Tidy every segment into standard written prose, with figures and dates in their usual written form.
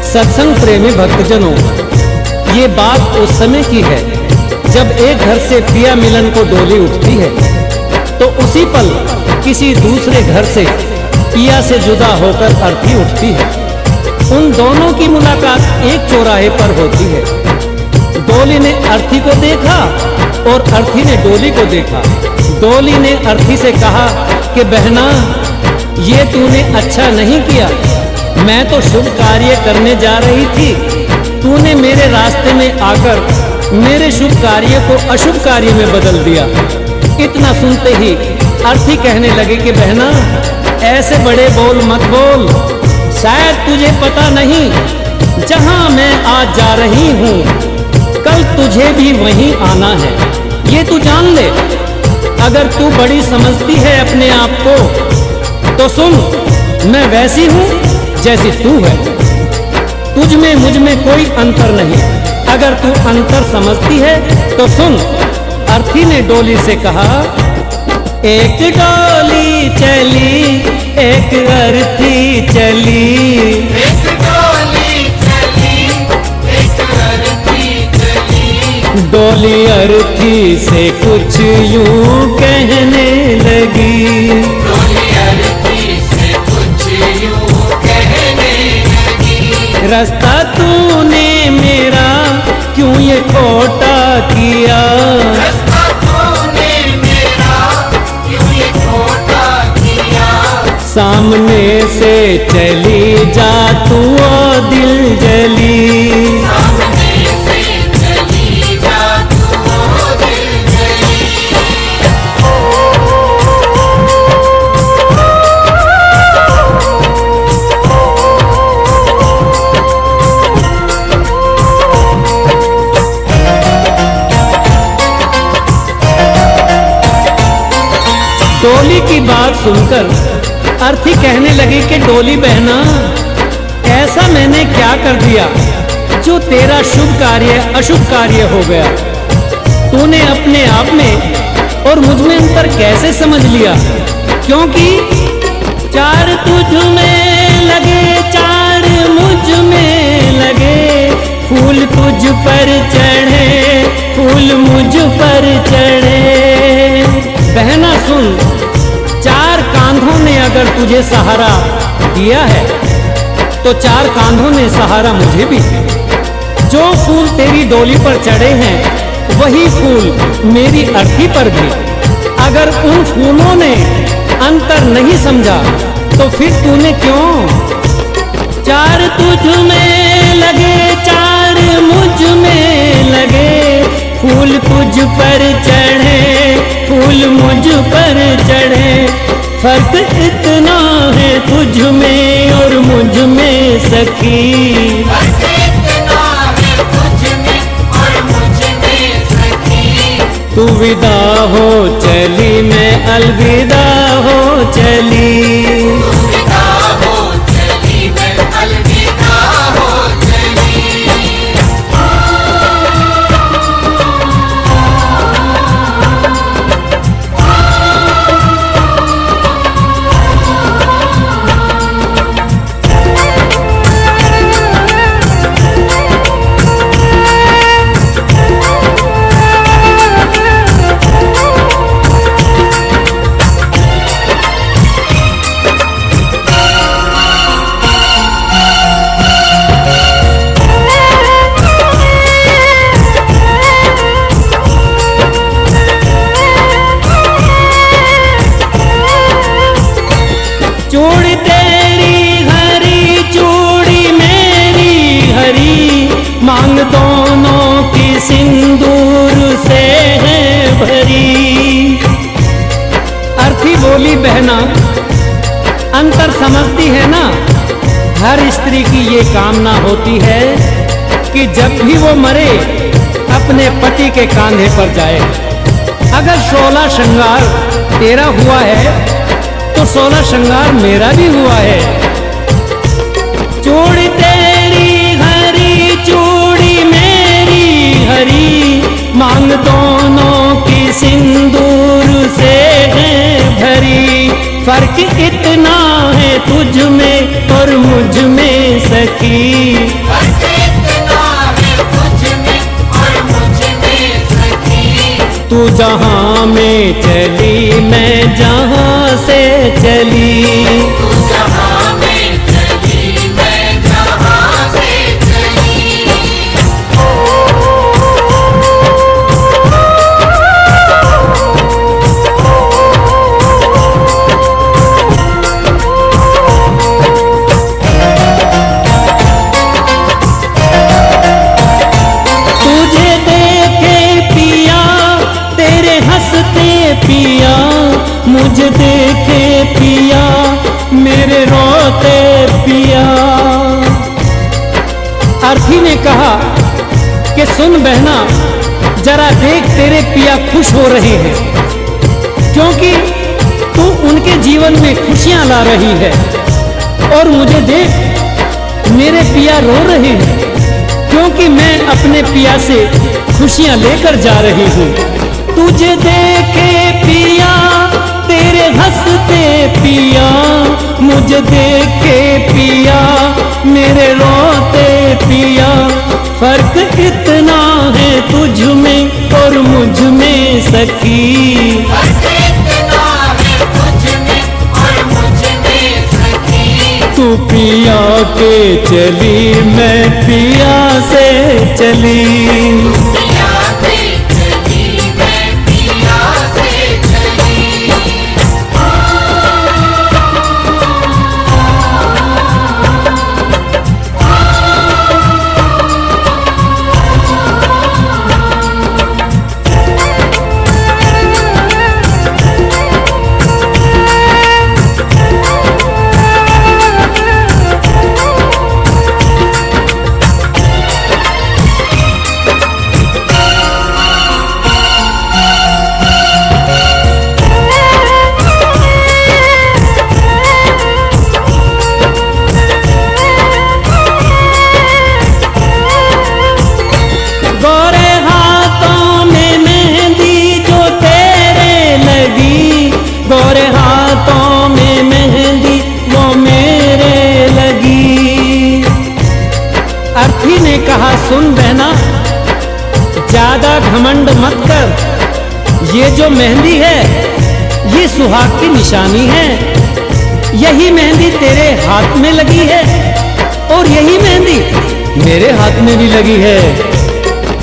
सत्संग प्रेमी भक्तजनों, ये बात उस समय की है जब एक घर से पिया मिलन को डोली उठती है तो उसी पल किसी दूसरे घर से पिया से जुदा होकर अर्थी उठती है। उन दोनों की मुलाकात एक चौराहे पर होती है। डोली ने अर्थी को देखा और अर्थी ने डोली को देखा। डोली ने अर्थी से कहा कि बहना, ये तूने अच्छा नहीं किया। मैं तो शुभ कार्य करने जा रही थी, तूने मेरे रास्ते में आकर मेरे शुभ कार्य को अशुभ कार्य में बदल दिया। इतना सुनते ही अर्थी कहने लगे कि बहना, ऐसे बड़े बोल मत बोल। शायद तुझे पता नहीं, जहां मैं आज जा रही हूं कल तुझे भी वहीं आना है, ये तू जान ले। अगर तू बड़ी समझती है अपने आप को तो सुन, मैं वैसी हूं जैसी तू है। तुझ में मुझ में कोई अंतर नहीं। अगर तू अंतर समझती है तो सुन। अर्थी ने डोली से कहा, एक डोली चली एक अर्थी चली, एक डोली चली एक अर्थी चली। डोली अर्थी से कुछ यूं कहने लगी, डोली अर्थी से कुछ यूं कहने लगी। रास्ता तूने मेरा क्यों ये खोटा किया, रास्ता तूने मेरा क्यों ये खोटा किया। सामने से चली जा तू ओ दिल जली, सामने से चली जा तू ओ दिल जली। डोली की बात सुनकर अर्थी कहने लगी कि डोली बहना, ऐसा मैंने क्या कर दिया जो तेरा शुभ कार्य अशुभ कार्य हो गया। तूने अपने आप में और मुझ में अंतर कैसे समझ लिया, क्योंकि चार तुझ में लगे चार मुझ में लगे, फूल तुझ पर चढ़े फूल मुझ पर चढ़े। बहना सुन, चार कांधों ने अगर तुझे सहारा दिया है तो चार कांधों ने सहारा मुझे भी। जो फूल तेरी डोली पर चढ़े हैं वही फूल मेरी अर्थी पर भी। अगर उन फूलों ने अंतर नहीं समझा तो फिर तूने क्यों। चार तुझ में लगे चार मुझ में लगे, फूल तुझ पर चढ़े फूल मुझ पर चढ़े। फर्क इतना है तुझ में और मुझ में सखी, फर्क इतना है तुझ में और मुझ में सखी। तू विदा हो चली मैं अलविदा हो चली, तू विदा हो चली मैं अलविदा हो चली। चूड़ी तेरी हरी चूड़ी मेरी हरी, मांग दोनों की सिंदूर से है भरी। अर्थी बोली बहना, अंतर समझती है ना, हर स्त्री की ये कामना होती है कि जब भी वो मरे अपने पति के कांधे पर जाए। अगर 16 श्रृंगार तेरा हुआ है तो 16 श्रृंगार मेरा भी हुआ है। चूड़ी तेरी हरी चूड़ी मेरी हरी, मांग दोनों की सिंदूर से है भरी। फर्क इतना है तुझ में और मुझ में सखी, जहां में चली मैं जहां से चली, तू जहां में चली मैं जहां से चली। तुझे देखे पिया तेरे हंसते पिया, मुझे देखे पिया मेरे रोते पिया। अर्थी ने कहा कि सुन बहना, जरा देख तेरे पिया खुश हो रहे हैं, क्योंकि तू उनके जीवन में खुशियां ला रही है। और मुझे देख मेरे पिया रो रहे हैं, क्योंकि मैं अपने पिया से खुशियां लेकर जा रही हूँ। तुझे देखे पिया तेरे हंसते पिया, मुझे देखे पिया मेरे रोते पिया। फर्क इतना है तुझ में और मुझ में सखी, फर्क इतना है तुझ में और मुझ में सखी। तू पिया के चली मैं पिया से चली, पिया से चली मैं पिया से चली। गोरे हाथों में मेहंदी जो तेरे लगी, गोरे हाथों में मेहंदी वो मेरे लगी। अर्थी ने कहा सुन बहना, ज्यादा घमंड मत कर, ये जो मेहंदी है ये सुहाग की निशानी है। यही मेहंदी तेरे हाथ में लगी है और यही मेहंदी मेरे हाथ में भी लगी है।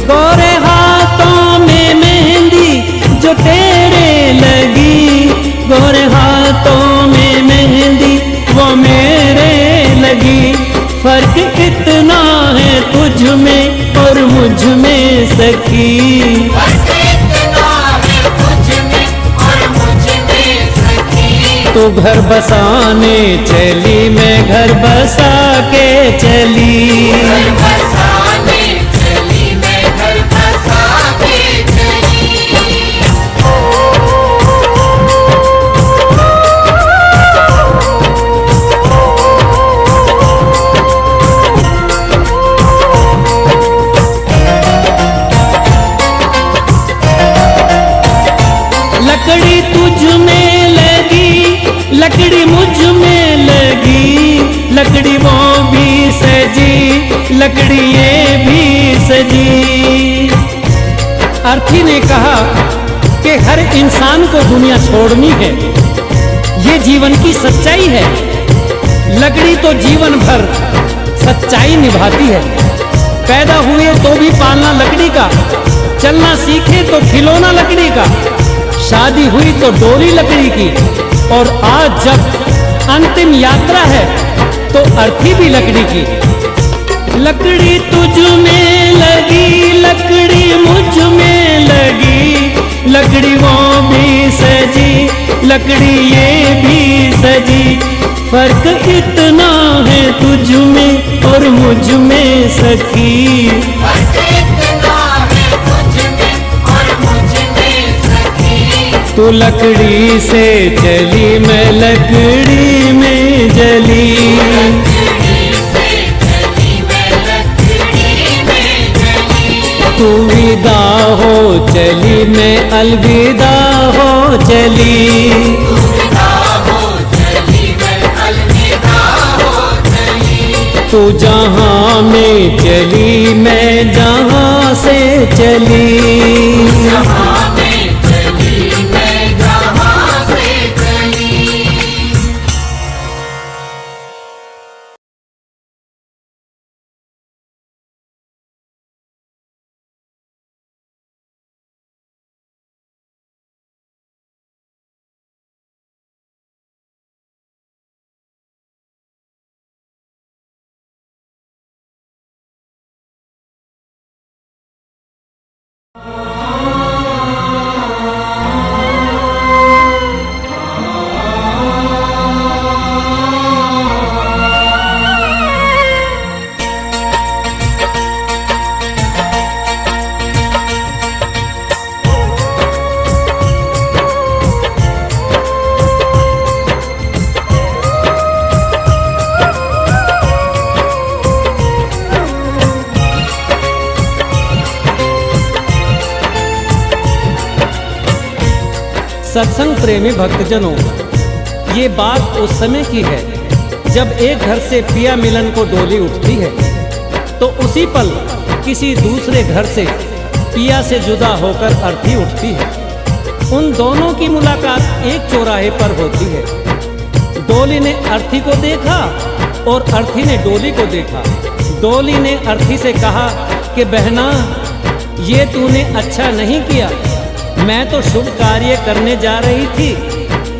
गोरे हाथों में मेहंदी जो तेरे लगी, गोरे हाथों में मेहंदी वो मेरे लगी। फर्क इतना है तुझ में और मुझ में सखी, फर्क इतना है तुझ में और मुझ में सखी। तू घर बसाने चली मैं घर बसा के चली, घर बसाने चली मैं घर बसा के चली। लकड़ी तुझ में लगी, लकड़ी मुझ में लगी, लकड़ी वो भी सजी, लकड़ी ये भी सजी। अर्थी ने कहा कि हर इंसान को दुनिया छोड़नी है, ये जीवन की सच्चाई है। लकड़ी तो जीवन भर सच्चाई निभाती है, पैदा हुए तो भी पालना लकड़ी का, चलना सीखे तो खिलौना लकड़ी का, शादी हुई तो डोली लकड़ी की, और आज जब अंतिम यात्रा है तो अर्थी भी लकड़ी की। लकड़ी तुझ में लगी, लकड़ी मुझ में लगी, लकड़ी वो भी सजी, लकड़ी ये भी सजी। फर्क इतना है तुझ में और मुझ में सखी, फर्क इतना है तुझ में और मुझ में सखी। तू लकड़ी से चली मैं लकड़ी में जली, लकड़ी से चली मैं लकड़ी में जली। तू विदा हो चली मैं अलविदा हो चली, अलविदा हो चली मैं अलविदा हो चली। तू जहां में चली मैं जहां से चली, जहां में सत्संग प्रेमी भक्तजनों, ये बात उस समय की है जब एक घर से पिया मिलन को डोली उठती है तो उसी पल किसी दूसरे घर से पिया से जुदा होकर अर्थी उठती है। उन दोनों की मुलाकात एक चौराहे पर होती है। डोली ने अर्थी को देखा और अर्थी ने डोली को देखा। डोली ने अर्थी से कहा कि बहना, ये तूने अच्छा नहीं किया। मैं तो शुभ कार्य करने जा रही थी,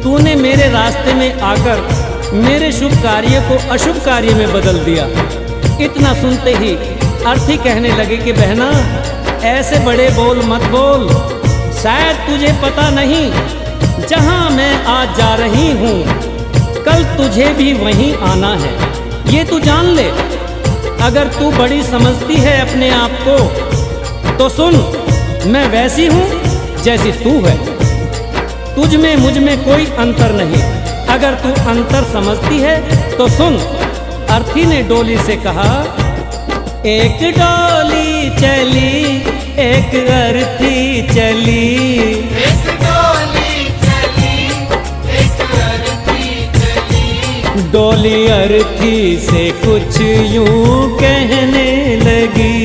तूने मेरे रास्ते में आकर मेरे शुभ कार्य को अशुभ कार्य में बदल दिया। इतना सुनते ही अर्थी कहने लगे कि बहना, ऐसे बड़े बोल मत बोल। शायद तुझे पता नहीं, जहाँ मैं आज जा रही हूँ कल तुझे भी वहीं आना है, ये तू जान ले। अगर तू बड़ी समझती है अपने आप को तो सुन, मैं वैसी हूँ जैसी तू है। तुझ में मुझ में कोई अंतर नहीं। अगर तू अंतर समझती है तो सुन। अर्थी ने डोली से कहा, एक डोली चली एक अर्थी चली, एक डोली चली एक अर्थी चली। डोली अर्थी से कुछ यूं कहने लगी,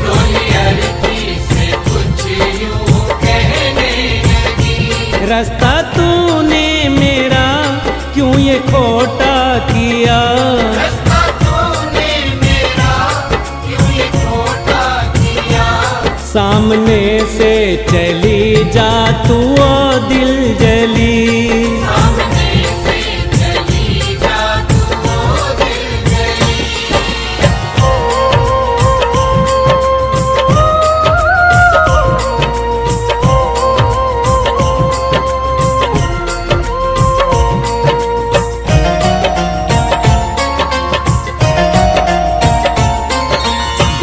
डोली अर्थी से कुछ यूं कहने लगी। रास्ता तूने मेरा क्यों ये खोटा किया, रास्ता तूने मेरा क्यों ये खोटा किया। सामने से चली जा तू ओ दिल जली, सामने से चली जा तू ओ दिल जली।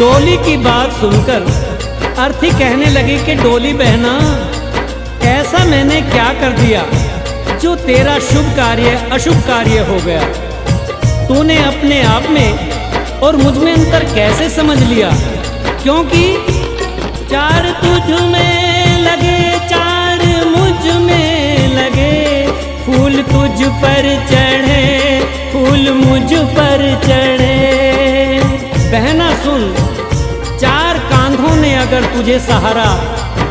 डोली की बात सुनकर अर्थी कहने लगी कि डोली बहना, ऐसा मैंने क्या कर दिया जो तेरा शुभ कार्य अशुभ कार्य हो गया। तूने अपने आप में और मुझ में अंतर कैसे समझ लिया, क्योंकि चार तुझ में लगे चार मुझ में लगे, फूल तुझ पर चढ़े फूल मुझ पर चढ़े। बहना सुन, चार कांधों ने अगर तुझे सहारा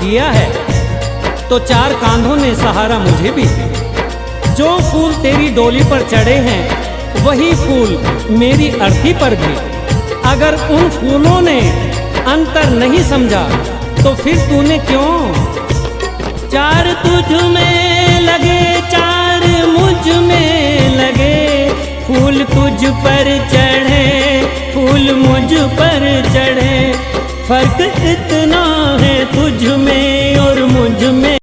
दिया है तो चार कांधों ने सहारा मुझे भी। जो फूल तेरी डोली पर चढ़े हैं वही फूल मेरी अर्थी पर भी। अगर उन फूलों ने अंतर नहीं समझा तो फिर तूने क्यों। चार तुझ में लगे चार मुझ में लगे, फूल तुझ पर चढ़े फूल मुझ पर चढ़े। फर्क इतना है तुझ में